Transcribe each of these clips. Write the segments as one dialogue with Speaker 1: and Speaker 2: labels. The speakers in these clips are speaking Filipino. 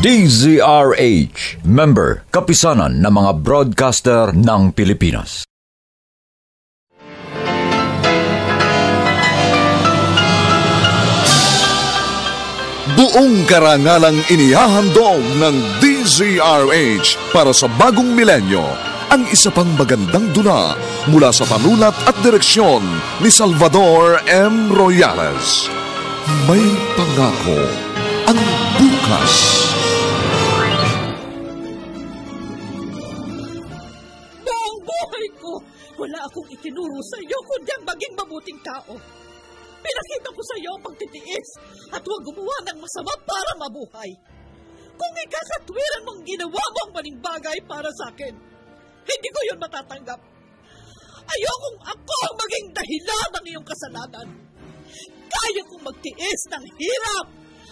Speaker 1: DZRH, member, kapisanan ng mga broadcaster ng Pilipinas.
Speaker 2: Buong karangalang inihahandog ng DZRH para sa bagong milenyo ang isa pang magandang dula mula sa panulat at direksyon ni Salvador M. Royales. May pangako ang bukas.
Speaker 3: Wala akong itinuro sa iyo kundi ang maging mabuting tao. Pinakita ko sa iyo ang pagtitiis at huwag gumawa ng masama para mabuhay. Kung ikakatwiran mong ginawa mo ang maling bagay para sa akin, hindi ko yun matatanggap. Ayokong ako ang maging dahilan ng iyong kasalanan. Kaya kong magtiis ng hirap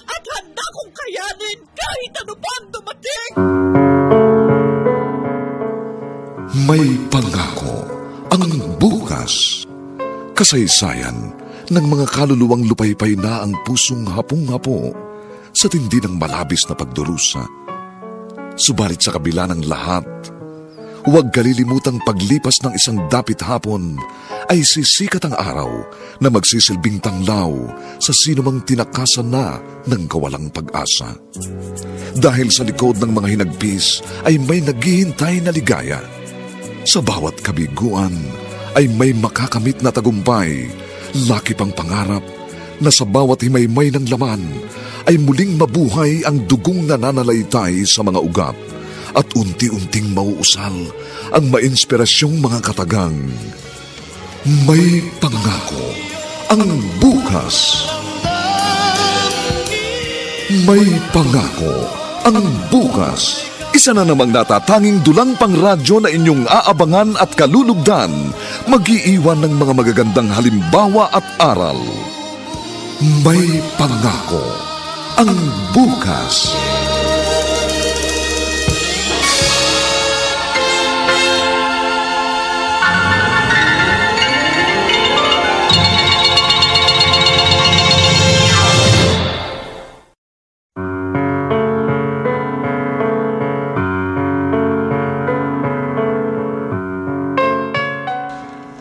Speaker 3: at handa kong kayanin kahit ano pa ang dumating.
Speaker 2: May pangako ang bukas. Kasaysayan ng mga kaluluwang lupaypay na ang pusong hapong-hapo sa tindi ng malabis na pagdurusa. Subalit sa kabila ng lahat, huwag kalilimutang paglipas ng isang dapit hapon ay sisikat ang araw na magsisilbing tanglaw sa sinumang tinakasan na ng kawalang pag-asa. Dahil sa likod ng mga hinagpis ay may naghihintay na ligaya. Sa bawat kabiguan ay may makakamit na tagumpay, laki pang pangarap na sa bawat himaymay ng laman ay muling mabuhay ang dugong nananalaytay sa mga ugat at unti-unting mauusal ang mainspirasyong mga katagang. May pangako ang bukas. May pangako ang bukas. Isa na namang natatanging dulang pangradyo na inyong aabangan at kalulugdan, mag-iiwan ng mga magagandang halimbawa at aral. May pangako ang bukas.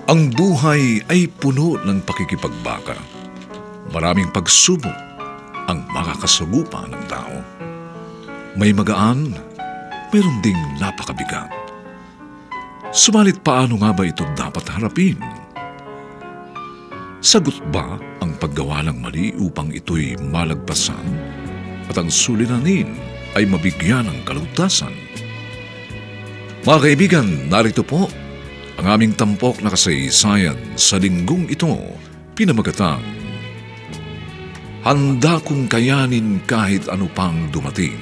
Speaker 2: Ang buhay ay puno ng pakikipagbaka. Maraming pagsubok ang makakasagupa ng tao. May magaan, mayroon ding napakabigat. Subalit paano nga ba ito dapat harapin? Sagot ba ang paggawa ng mali upang ito'y malagpasan at ang suliranin ay mabigyan ng kalutasan? Mga kaibigan, narito po ang aming tampok na kasaysayan sa linggong ito, pinamagatang Handa kong kayanin kahit ano pang dumating.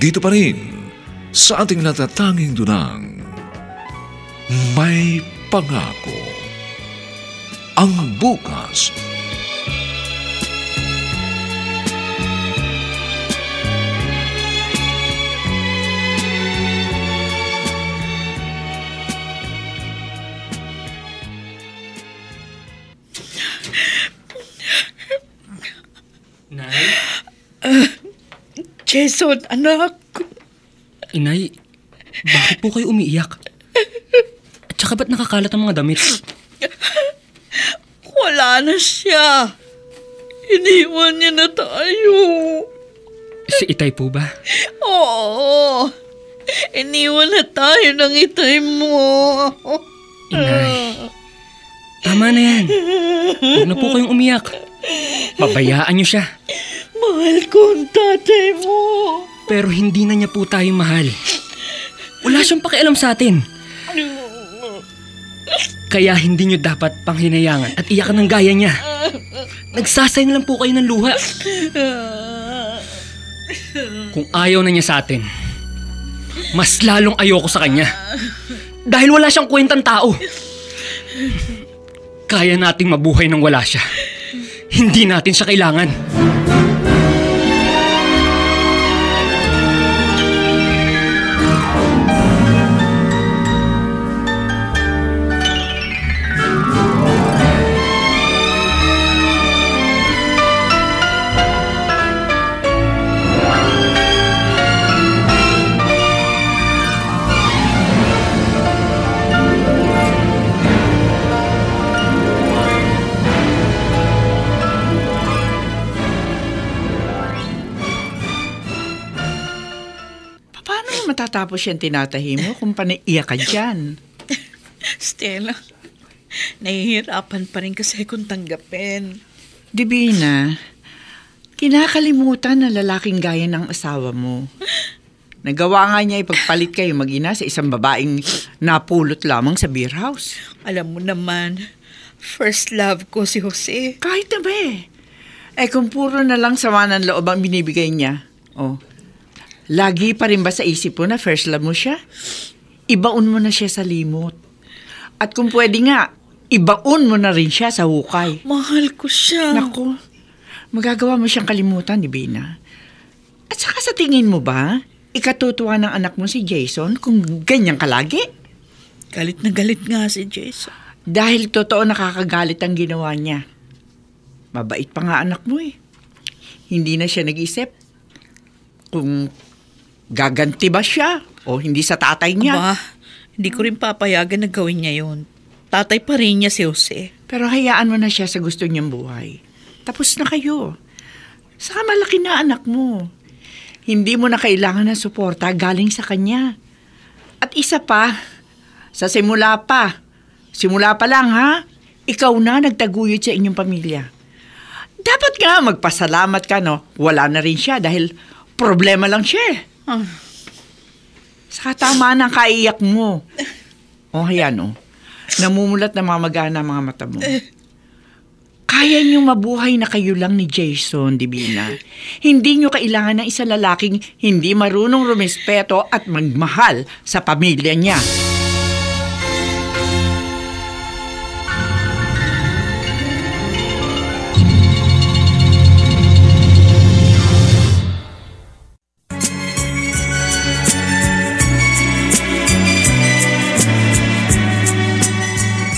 Speaker 2: Dito pa rin sa ating natatanging dunang May Pangako ang bukas.
Speaker 4: Nay?
Speaker 3: Jason, anak.
Speaker 4: Inay, bakit po kayo umiiyak? At saka ba't nakakalat ang mga damit?
Speaker 3: Wala na siya. Iniwan niya na tayo.
Speaker 4: Si Itay po ba?
Speaker 3: Oo. Iniwan na tayo ng itay mo.
Speaker 4: Inay, tama na yan. Huwag na po kayong umiyak. Pabayaan niyo siya.
Speaker 3: Mahal ko ang tatay mo.
Speaker 4: Pero hindi na niya po tayo mahal. Wala siyang pakialam sa atin. Kaya hindi niyo dapat panghinayangan at iyakan ng gaya niya. Nagsasayang lang po kayo ng luha. Kung ayaw na niya sa atin, mas lalong ayoko sa kanya. Dahil wala siyang kwentang tao. Kaya nating mabuhay nang wala siya. Hindi natin siya kailangan.
Speaker 5: matatapos yung tinatahi mo kung panaiyak ka dyan?
Speaker 3: Stella, nahihirapan pa rin kasi kung tanggapin.
Speaker 5: Divina, kinakalimutan na lalaking gaya ng asawa mo. Nagawa nga niya ipagpalit kayo mag-ina sa isang babaeng napulot lamang sa beer house.
Speaker 3: Alam mo naman, first love ko si Jose.
Speaker 5: Kahit na ba eh. Kung puro na lang sama ng loob ang binibigay niya, lagi pa rin ba sa isip mo na first love mo siya? Ibaon mo na siya sa limot. At kung pwede nga, ibaon mo na rin siya sa hukay.
Speaker 3: Mahal ko siya.
Speaker 5: Naku, magagawa mo siyang kalimutan, Divina. At saka sa tingin mo ba, ikatutuwa ng anak mo si Jason kung ganyan ka lagi?
Speaker 3: Galit na galit nga si Jason.
Speaker 5: Dahil totoo nakakagalit ang ginawa niya. Mabait pa nga anak mo eh. Hindi na siya nag-isip kung gaganti ba siya o hindi sa tatay niya.
Speaker 3: Aba, hindi ko rin papayagan na gawin niya yun. Tatay pa rin niya si Jose.
Speaker 5: Pero hayaan mo na siya sa gusto niyang buhay. Tapos na kayo. Saka malaki na anak mo. Hindi mo na kailangan ng suporta galing sa kanya. At isa pa, simula pa lang ha, ikaw na nagtaguyod sa inyong pamilya. Dapat nga magpasalamat ka, no? Wala na rin siya dahil problema lang siya. Saka tama na ang kaiyak mo. Ayan, namumulat na mamagana ang mga mata mo. Kaya niyong mabuhay na kayo lang ni Jason, Divina. Hindi niyo kailangan ng isang lalaking hindi marunong rumespeto at magmahal sa pamilya niya.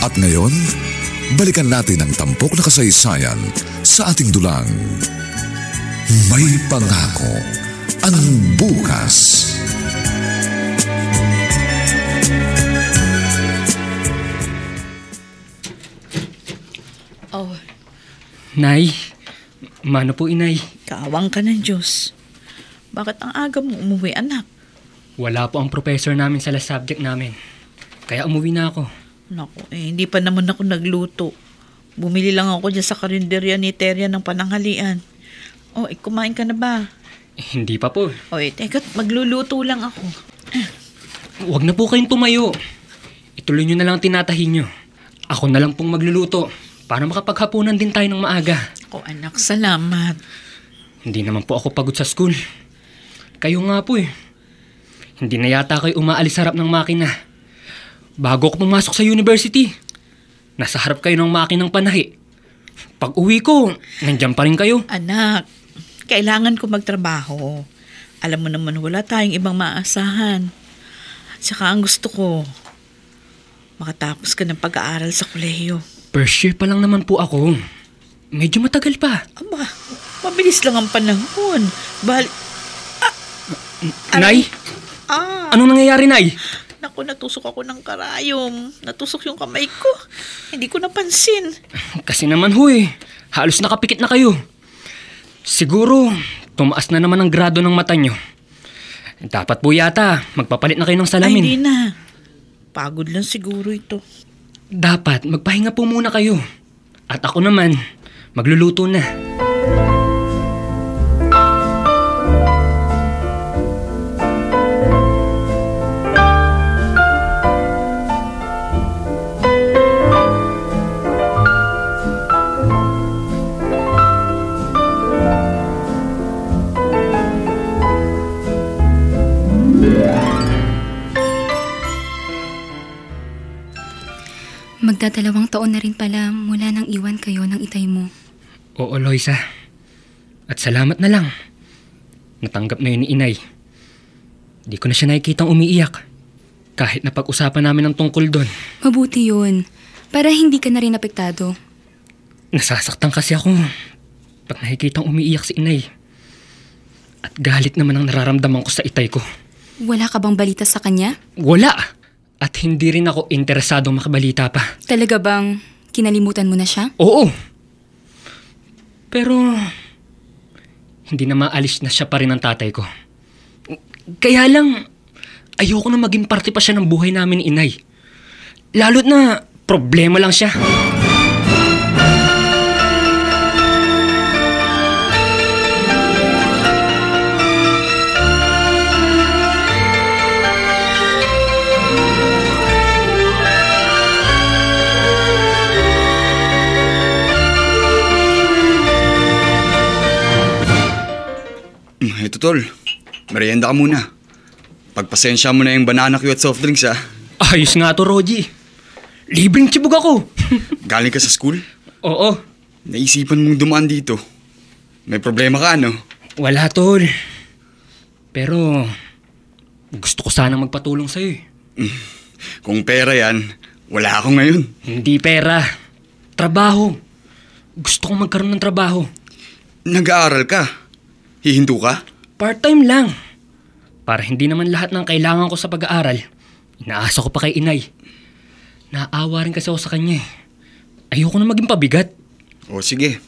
Speaker 2: At ngayon, balikan natin ang tampok na kasaysayan sa ating dulang. May pangako ang bukas.
Speaker 4: Nay, mano po inay?
Speaker 3: Kaawang ka ng Diyos. Bakit ang aga mo umuwi, anak?
Speaker 4: Wala po ang professor namin sa last subject namin. Kaya umuwi na ako.
Speaker 3: Naku, hindi pa naman ako nagluto. Bumili lang ako dyan sa karinderya ni Terya ng pananghalian. Kumain ka na ba?
Speaker 4: Hindi pa po.
Speaker 3: Teka, magluluto lang ako.
Speaker 4: Huwag na po kayong tumayo. Ituloy nyo na lang tinatahi nyo. Ako na lang pong magluluto para makapaghapunan din tayo ng maaga.
Speaker 3: Anak, salamat.
Speaker 4: Hindi naman po ako pagod sa school. Kayo nga po eh. Hindi na yata kayo umaalis sa harap ng makina. Bago ako pumasok sa university, nasa harap kayo ng makinang panahi. Pag uwi ko, nandiyan pa rin kayo.
Speaker 3: Anak, kailangan ko magtrabaho. Alam mo naman wala tayong ibang maaasahan. Saka ang gusto ko, makatapos ka ng pag-aaral sa kolehiyo.
Speaker 4: First year pa lang naman po ako. Medyo matagal pa.
Speaker 3: Aba, mabilis lang ang panahon.
Speaker 4: Nay? Anong nangyayari, Nay?
Speaker 3: Naku, natusok ako ng karayom. Natusok yung kamay ko. Hindi ko napansin.
Speaker 4: Kasi naman halos nakapikit na kayo. Siguro, tumaas na naman ang grado ng mata nyo. Dapat po yata, magpapalit na kayo ng salamin.
Speaker 3: Ay, hindi na. Pagod lang siguro ito.
Speaker 4: Dapat, magpahinga po muna kayo. At ako naman, magluluto na.
Speaker 6: Magdadalawang taon na rin pala mula nang iwan kayo ng itay mo.
Speaker 4: Oo, Loisa. At salamat na lang. Natanggap na yun ni Inay. Di ko na siya nakikitang umiiyak. Kahit na pag-usapan namin ang tungkol doon.
Speaker 6: Mabuti yun. Para hindi ka na rin apektado.
Speaker 4: Nasasaktan kasi ako pag nakikitang umiiyak si Inay. At galit naman ang nararamdaman ko sa itay ko.
Speaker 6: Wala ka bang balita sa kanya?
Speaker 4: Wala! At hindi rin ako interesadong makabalita pa.
Speaker 6: Talaga bang kinalimutan mo na siya?
Speaker 4: Oo. Pero hindi na maalis na siya pa rin ang tatay ko. Kaya lang, ayoko na maging parte pa siya ng buhay namin ni inay. Lalo't na problema lang siya.
Speaker 7: Ito tol, merienda ka muna. Pagpasensya mo na yung banana cue at soft drinks ha.
Speaker 4: Ayos nga to, Rogie. Libreng tibog ako.
Speaker 7: Galing ka sa school?
Speaker 4: Oo.
Speaker 7: Naisipan mong dumaan dito. May problema ka ano?
Speaker 4: Wala, tol. Pero gusto ko sanang magpatulong sa'yo eh.
Speaker 7: Kung pera yan, wala ako ngayon.
Speaker 4: Hindi pera. Trabaho. Gusto kong magkaroon ng trabaho.
Speaker 7: Nag-aaral ka? Hihinto ka?
Speaker 4: Part-time lang. Para hindi naman lahat ng kailangan ko sa pag-aaral, inaasa ko pa kay inay. Naawa rin kasi ako sa kanya eh. Ayoko na maging pabigat.
Speaker 7: O sige,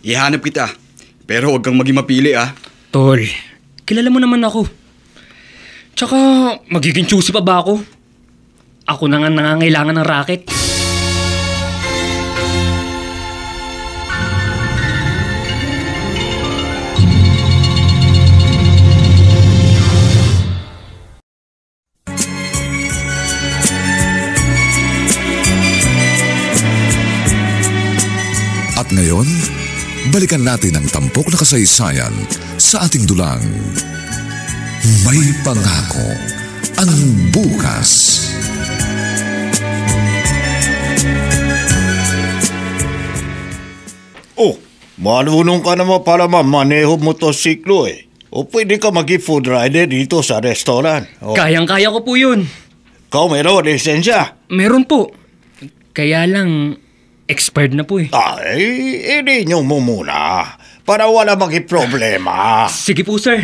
Speaker 7: ihanap kita. Pero huwag kang maging mapili ah.
Speaker 4: Tol, kilala mo naman ako. Tsaka, magiging choosy pa ba ako? Ako na nga nangangailangan ng racket.
Speaker 2: At ngayon, balikan natin ang tampok na kasaysayan sa ating dulang. May pangako ang bukas.
Speaker 8: Oh, marunong ka naman para mamaneho motosiklo eh. O pwede ka mag-food rider dito sa restaurant. Oh.
Speaker 4: Kayang-kaya ko po yun.
Speaker 8: Ikaw meron lisensya?
Speaker 4: Meron po. Kaya lang, expired na po eh.
Speaker 8: Ay, i-renew mo muna para wala problema.
Speaker 4: Sige po, sir.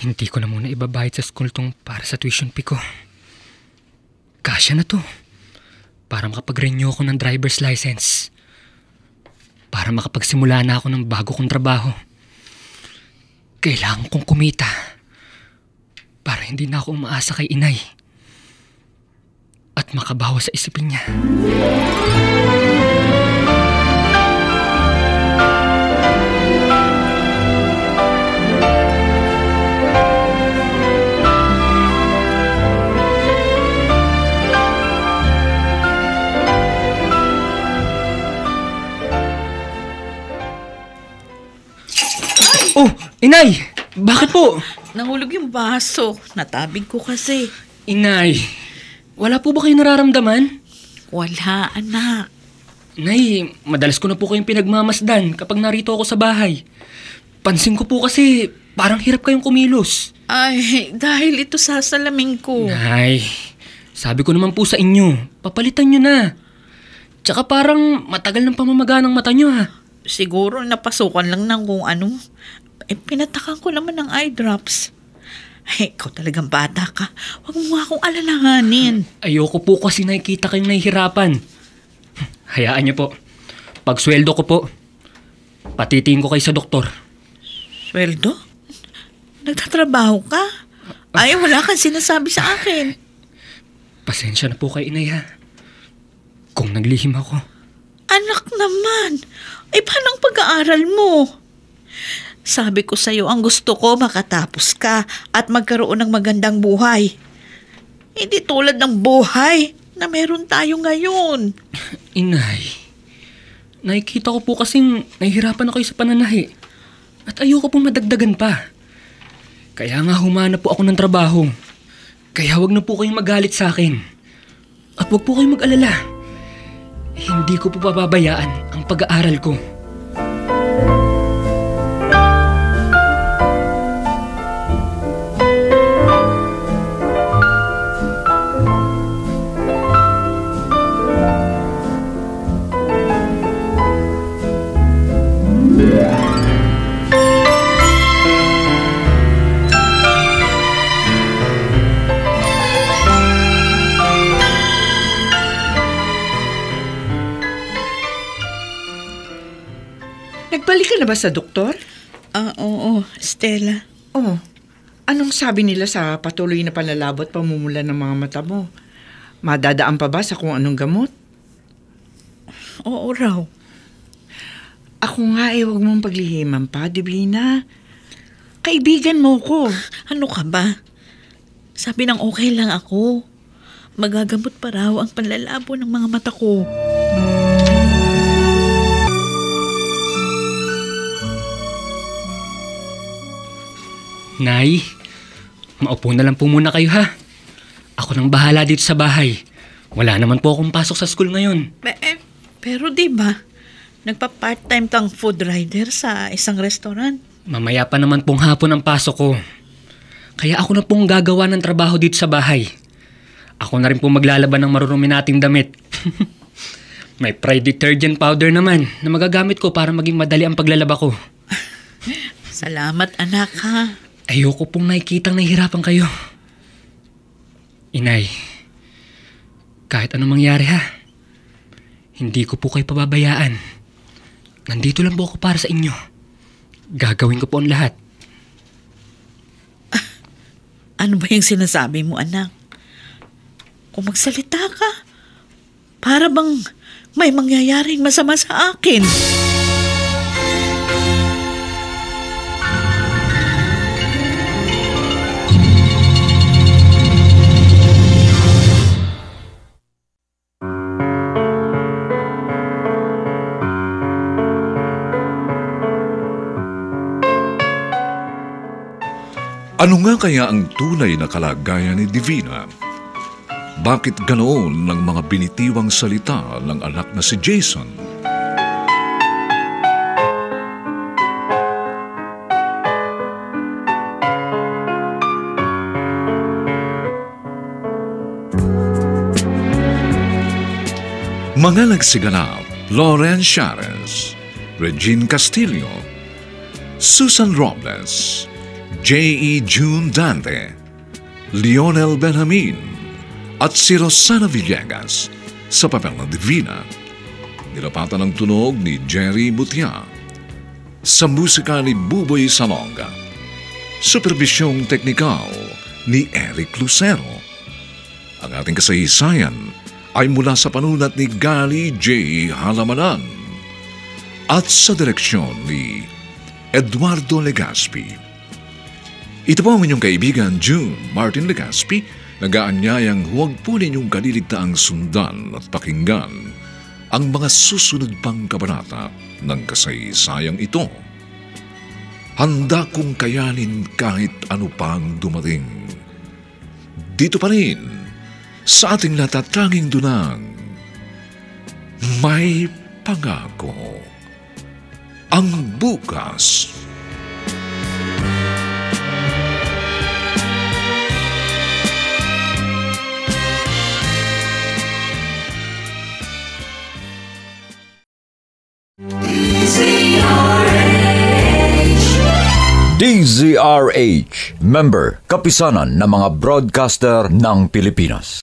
Speaker 4: Hindi ko na muna ibabayad sa school tong para sa tuition fee ko. Kasya na to. Para makapag-renew ako ng driver's license. Para makapagsimula na ako ng bago kong trabaho. Kailangan kong kumita. Para hindi na ako umaasa kay inay. At makabawa sa isipin niya. Oh, inay! Bakit po?
Speaker 5: Nahulog yung baso. Natabig ko kasi.
Speaker 4: Inay, wala po ba kayong nararamdaman?
Speaker 5: Wala, anak.
Speaker 4: Nay, madalas ko na po kayong pinagmamasdan kapag narito ako sa bahay. Pansin ko po kasi parang hirap kayong kumilos.
Speaker 5: Ay, dahil ito sa salamin ko.
Speaker 4: Nay, sabi ko naman po sa inyo, papalitan nyo na. Tsaka parang matagal ng pamamaga ng mata nyo ha.
Speaker 5: Siguro napasukan lang ng kung ano. Pinatakan ko naman ng eye drops. Ay, ikaw talagang bata ka. Huwag mo akong alalahanin.
Speaker 4: Ayoko po kasi nakikita kayong nahihirapan. Hayaan niyo po. Pag sweldo ko po, patitingin ko kayo sa doktor.
Speaker 5: Sweldo? Nagtatrabaho ka? Ay, wala kang sinasabi sa akin.
Speaker 4: Pasensya na po kay inay ha. Kung naglihim ako.
Speaker 5: Anak naman. Ay, paano ang pag-aaral mo? Sabi ko sa'yo, ang gusto ko makatapos ka at magkaroon ng magandang buhay. Hindi tulad ng buhay na meron tayo ngayon.
Speaker 4: Inay, nakikita ko po kasing nahihirapan ako sa pananahi. At ayoko pong madagdagan pa. Kaya nga humanap po ako ng trabaho. Kaya wag na po kayong magalit sa akin. At wag po kayong mag-alala. Hindi ko po pababayaan ang pag-aaral ko.
Speaker 5: Bumalik ka na ba sa doktor?
Speaker 3: Oo, Stella.
Speaker 5: Oh, anong sabi nila sa patuloy na panlalabo at pamumula ng mga mata mo? Madadaan pa ba sa kung anong gamot?
Speaker 3: Oo raw.
Speaker 5: Ako nga huwag mong paglihiman pa, Divina. Kaibigan mo ko.
Speaker 3: Ano ka ba? Sabi ng okay lang ako. Magagamot pa raw ang panlalabo ng mga mata ko.
Speaker 4: Nay, maupo na lang po muna kayo ha. Ako nang bahala dito sa bahay. Wala naman po akong pasok sa school ngayon.
Speaker 3: Pero di ba, nagpa-part-time kang food rider sa isang restaurant?
Speaker 4: Mamaya pa naman pong hapon ang pasok ko. Kaya ako na pong gagawa ng trabaho dito sa bahay. Ako na rin pong maglalaban ng marurumi nating damit. May Pride detergent powder naman na magagamit ko para maging madali ang paglalaba ko.
Speaker 3: Salamat anak ha.
Speaker 4: Ayoko pong nakikitang nahihirapan kayo. Inay, kahit anong mangyari ha, hindi ko po kayo pababayaan. Nandito lang po ako para sa inyo. Gagawin ko po ang lahat.
Speaker 3: Ano ba yung sinasabi mo anak? Kung magsalita ka, para bang may mangyayaring masama sa akin.
Speaker 2: Ano nga kaya ang tunay na kalagayan ni Divina? Bakit ganoon ng mga binitiwang salita ng anak na si Jason? Mga nagsiganap, Lauren Shares, Regine Castillo, Susan Robles, J.E. June Dante, Lionel Benjamin, at si Rosana Villegas sa papel ng Divina. Nilapatan ng tunog ni Jerry Butia. Sa musika ni Buboy Salonga. Supervisyong teknikal ni Eric Lucero. Ang ating kasaysayan ay mula sa panulat ni Gali J. Halamanan at sa direksyon ni Eduardo Legaspi. Ito po ang inyong kaibigan June Martin Legaspi, nag-aanyayang huwag po ninyong kaliligtaang sundan at pakinggan ang mga susunod pang kabanata ng kasaysayang ito. Handa kong kayanin kahit ano pang dumating. Dito pa rin, sa ating natatanging dunang, may pangako ang bukas.
Speaker 1: DZRH, member, kapisanan ng mga broadcaster ng Pilipinas.